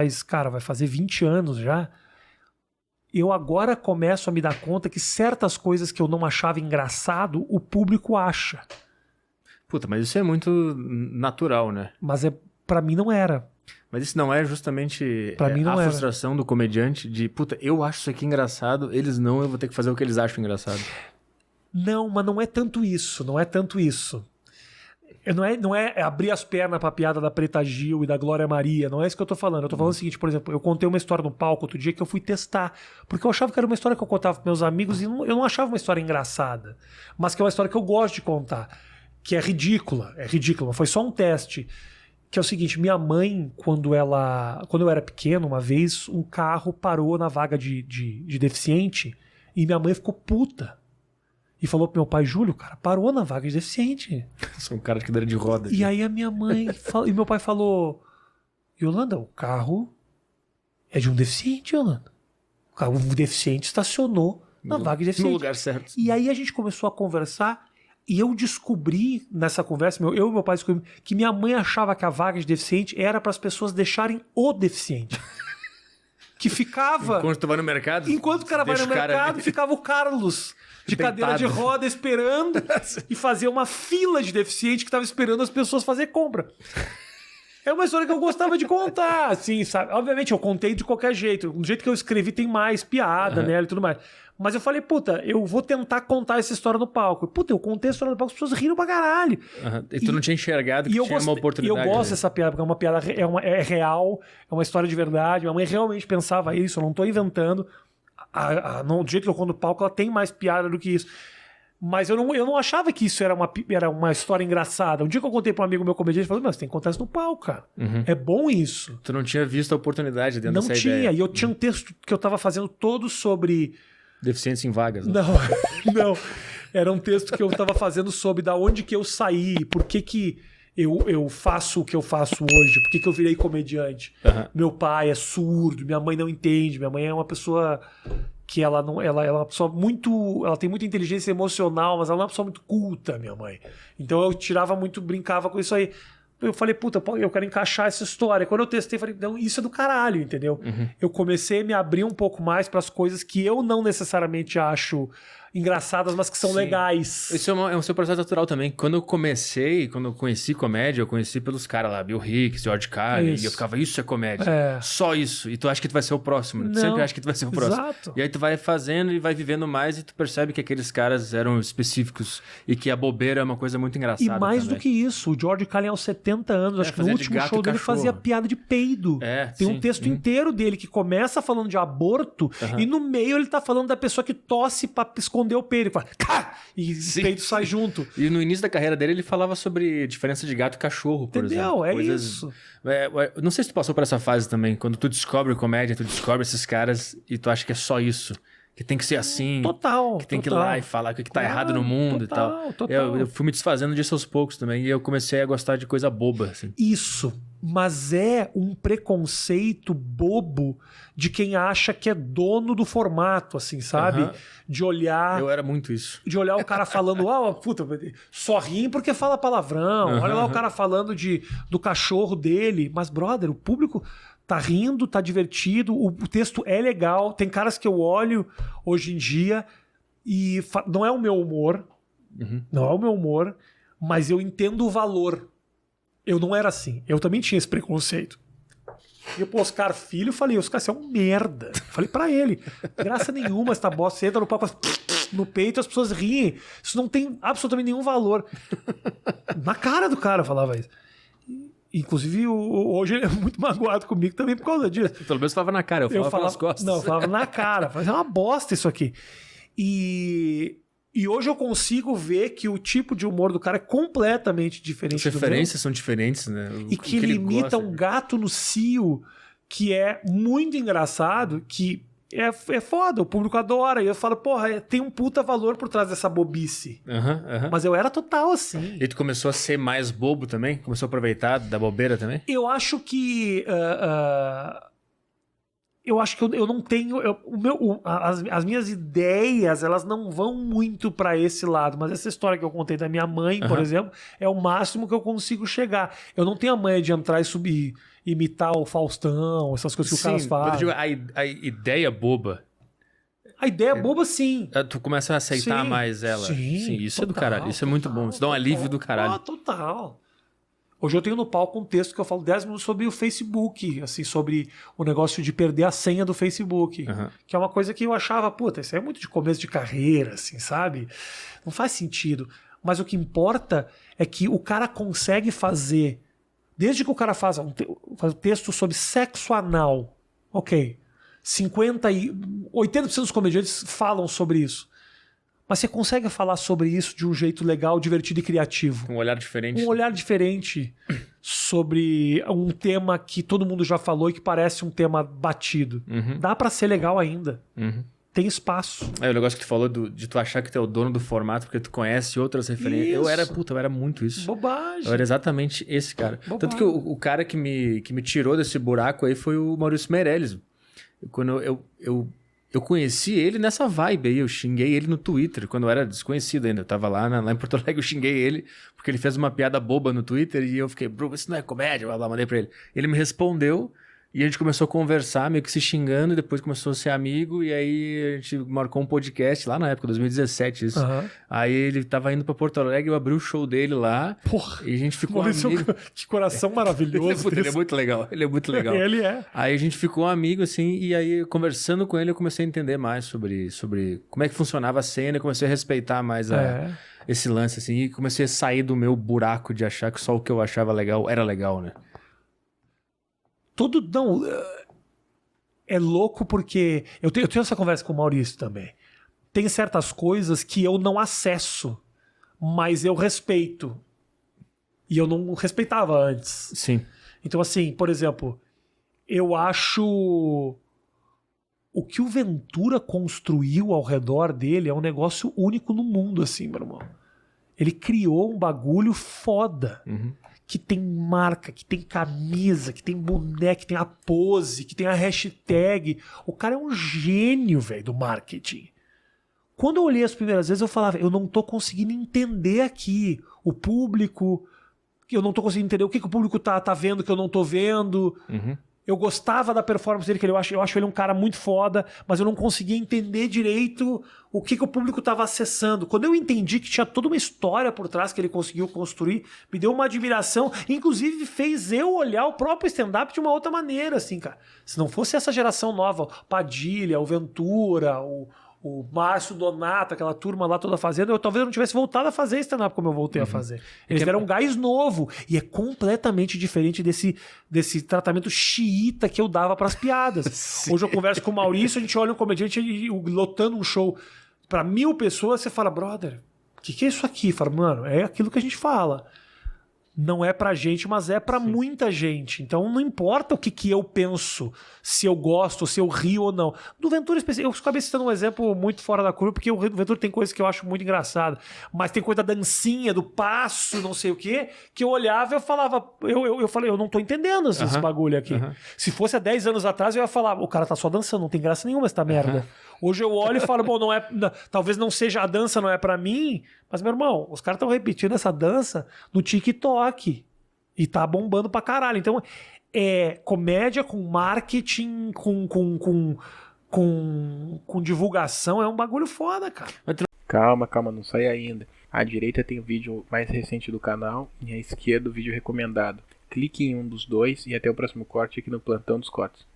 Mas, cara, vai fazer 20 anos já. Eu agora começo a me dar conta que certas coisas que eu não achava engraçado, o público acha. Puta, mas isso é muito natural, né? Mas pra mim não era. Mas isso não é justamente Pra mim não a era. frustração do comediante de, puta, eu acho isso aqui engraçado, eles não, eu vou ter que fazer o que eles acham engraçado. Não, mas não é tanto isso. Não é tanto isso. Não é abrir as pernas pra piada da Preta Gil e da Glória Maria. Não é isso que eu tô falando. Eu tô falando o seguinte, por exemplo, eu contei uma história no palco outro dia que eu fui testar. Porque eu achava que era uma história que eu contava pros meus amigos e eu não achava uma história engraçada. Mas que é uma história que eu gosto de contar. Que é ridícula. É ridícula. Foi só um teste. Que é o seguinte, minha mãe, quando eu era pequeno, uma vez, um carro parou na vaga de deficiente e minha mãe ficou puta. E falou pro meu pai, Júlio, cara, parou na vaga de deficiente. Sou um cara de cadeira de roda. E aí a minha mãe e meu pai falou, Yolanda, o carro é de um deficiente, Yolanda. O deficiente estacionou na vaga de deficiente. No lugar certo. E aí a gente começou a conversar e eu descobri nessa conversa, eu e meu pai descobrimos que minha mãe achava que a vaga de deficiente era para as pessoas deixarem o deficiente. Que ficava... Enquanto tu vai no mercado... Enquanto o cara vai no mercado, ficava o Carlos de cadeira de roda esperando e fazia uma fila de deficiente que estava esperando as pessoas fazer compra. É uma história que eu gostava de contar, assim, sabe? Obviamente eu contei de qualquer jeito. Do jeito que eu escrevi tem mais piada, né, e tudo mais. Mas eu falei, puta, eu vou tentar contar essa história no palco. Puta, eu contei a história no palco, as pessoas riram pra caralho. E tu não tinha enxergado que tinha uma oportunidade. E eu gosto dessa piada, porque é uma piada, é real, é uma história de verdade. Minha mãe realmente pensava isso, eu não tô inventando. Do jeito que eu conto no palco, ela tem mais piada do que isso. Mas eu não achava que isso era uma história engraçada. Um dia que eu contei pra um amigo meu comediante, ele falou, mas você tem que contar isso no palco, cara. É bom isso. Tu não tinha visto a oportunidade dentro dessa ideia. Não tinha, e eu tinha um texto que eu tava fazendo todo sobre... Deficientes em vagas. Né? Não. Era um texto que eu tava fazendo sobre da onde que eu saí, por que eu faço o que eu faço hoje, por que eu virei comediante. Meu pai é surdo, minha mãe não entende, minha mãe é uma pessoa... que ela é uma pessoa muito... Ela tem muita inteligência emocional, mas ela não é uma pessoa muito culta, minha mãe. Então eu brincava com isso aí. Eu falei, puta, eu quero encaixar essa história. Quando eu testei, falei, não, isso é do caralho, entendeu? Eu comecei a me abrir um pouco mais para as coisas que eu não necessariamente acho engraçadas, mas que são legais. Isso é um seu processo natural também. Quando eu conheci comédia, eu conheci pelos caras lá, Bill Hicks, George Carlin, e eu ficava, isso é comédia. Só isso. E tu acha que tu vai ser o próximo. Né? Tu sempre acha que tu vai ser o próximo. Exato. E aí tu vai fazendo e vai vivendo mais e tu percebe que aqueles caras eram específicos e que a bobeira é uma coisa muito engraçada. E mais também. do que isso, o George Carlin aos 70 anos, acho que no último show dele fazia piada de peido. Tem um texto inteiro dele que começa falando de aborto e no meio ele tá falando da pessoa que tosse pra esconder o peido. Ele fala, cá! E o peito sai junto. E no início da carreira dele ele falava sobre diferença de gato e cachorro, por exemplo. Isso. Não sei se tu passou por essa fase também, quando tu descobre comédia, tu descobre esses caras e tu acha que é só isso. Que tem que ser assim. Total. Que tem que ir lá e falar o que tá errado no mundo e tal. Eu fui me desfazendo disso aos poucos também. E eu comecei a gostar de coisa boba. Assim. Isso. Mas é um preconceito bobo de quem acha que é dono do formato, assim, sabe? De olhar... Eu era muito isso. De olhar o cara falando, puta, só riem porque fala palavrão. Olha lá o cara falando do cachorro dele. Mas, brother, o público... tá rindo, tá divertido, o texto é legal. Tem caras que eu olho hoje em dia e não é o meu humor, não é o meu humor, mas eu entendo o valor. Eu não era assim. Eu também tinha esse preconceito. E pro Oscar Filho, eu falei, Oscar, você é um merda. Falei pra ele, graça nenhuma essa bosta, você entra no palco, no peito, as pessoas riem. Isso não tem absolutamente nenhum valor. Na cara do cara eu falava isso. Inclusive, hoje ele é muito magoado comigo também por causa disso. Pelo menos falava na cara, eu falava pelas costas. Não, eu falava na cara. É uma bosta isso aqui. E hoje eu consigo ver que o tipo de humor do cara é completamente diferente do meu. As referências são diferentes, né? E que ele imita um gato no cio, que é muito engraçado, que é foda, o público adora. E eu falo, porra, tem um puta valor por trás dessa bobice. Mas eu era total assim. E tu começou a ser mais bobo também? Começou a aproveitar da bobeira também? Eu acho que... eu acho que eu não tenho... as minhas ideias, elas não vão muito pra esse lado. Mas essa história que eu contei da minha mãe, por exemplo, é o máximo que eu consigo chegar. Eu não tenho a manha de entrar e subir. imitar o Faustão, essas coisas que os caras fazem. Mas eu digo, a ideia boba. A ideia boba, sim. Tu começa a aceitar mais ela. Sim, isso total, é do caralho. Isso é muito bom. Isso dá um alívio do caralho. Total. Hoje eu tenho no palco um texto que eu falo 10 minutos sobre o Facebook, assim, sobre o negócio de perder a senha do Facebook. Que é uma coisa que eu achava, puta, isso é muito de começo de carreira, assim, sabe? Não faz sentido. Mas o que importa é que o cara consegue fazer, desde que o cara faz um texto sobre sexo anal, ok, 80% dos comediantes falam sobre isso. Mas você consegue falar sobre isso de um jeito legal, divertido e criativo. Um olhar diferente. Um olhar diferente sobre um tema que todo mundo já falou e que parece um tema batido. Dá pra ser legal ainda. Tem espaço. É o negócio que tu falou de tu achar que tu é o dono do formato porque tu conhece outras referências. Eu era muito isso. Bobagem. Eu era exatamente esse cara. Bobagem. Tanto que o cara que me tirou desse buraco aí foi o Maurício Meirelles. Quando eu conheci ele nessa vibe aí, eu xinguei ele no Twitter, quando eu era desconhecido ainda. Eu tava lá em Porto Alegre, eu xinguei ele, porque ele fez uma piada boba no Twitter e eu fiquei, bro, isso não é comédia, blá, blá, mandei pra ele. Ele me respondeu e a gente começou a conversar, meio que se xingando, e depois começou a ser amigo, e aí a gente marcou um podcast lá na época, 2017, isso. Aí ele tava indo pra Porto Alegre, eu abri o show dele lá, e a gente ficou amigo. Que coração maravilhoso. Ele é muito legal, ele é muito legal. Ele é. Aí a gente ficou amigo, assim, e aí conversando com ele eu comecei a entender mais sobre como é que funcionava a cena, e comecei a respeitar mais esse lance, assim, e comecei a sair do meu buraco de achar que só o que eu achava legal era legal, né? Não, é louco porque eu tenho essa conversa com o Maurício também. Tem certas coisas que eu não acesso, mas eu respeito. E eu não respeitava antes. Sim. Então, assim, por exemplo, eu acho o que o Ventura construiu ao redor dele é um negócio único no mundo, assim, meu irmão. Ele criou um bagulho foda. Que tem marca, que tem camisa, que tem boneco, que tem a pose, que tem a hashtag. O cara é um gênio, velho, do marketing. Quando eu olhei as primeiras vezes, eu falava, eu não tô conseguindo entender aqui o público, eu não tô conseguindo entender o que o público tá vendo que eu não tô vendo. Eu gostava da performance dele, que eu acho ele um cara muito foda, mas eu não conseguia entender direito o que o público estava acessando. Quando eu entendi que tinha toda uma história por trás que ele conseguiu construir, me deu uma admiração, inclusive fez eu olhar o próprio stand-up de uma outra maneira, assim, cara. Se não fosse essa geração nova, o Padilha, o Ventura, o Márcio Donato, aquela turma lá toda fazendo, talvez eu não tivesse voltado a fazer stand-up como eu voltei a fazer. Eles deram um gás novo. E é completamente diferente desse tratamento xiita que eu dava pras piadas. Hoje eu converso com o Maurício, a gente olha um comediante lotando um show pra 1.000 pessoas, você fala, brother, o que é isso aqui? Fala, mano, é aquilo que a gente fala. Não é pra gente, mas é pra muita gente. Então não importa o que eu penso, se eu gosto, se eu rio ou não. Do Ventura, eu acabei citando um exemplo muito fora da curva, porque o Ventura tem coisas que eu acho muito engraçada. Mas tem coisa da dancinha, do passo, não sei o quê, que eu olhava e eu falava, eu falei, eu não tô entendendo esse bagulho aqui. Se fosse há 10 anos atrás, eu ia falar, o cara tá só dançando, não tem graça nenhuma essa merda. Hoje eu olho e falo, bom, talvez não seja, a dança não é pra mim, mas, meu irmão, os caras estão repetindo essa dança no TikTok e tá bombando pra caralho. Então, comédia com marketing, com divulgação, é um bagulho foda, cara. Calma, não sai ainda. À direita tem o vídeo mais recente do canal e à esquerda o vídeo recomendado. Clique em um dos dois e até o próximo corte aqui no Plantão dos Cortes.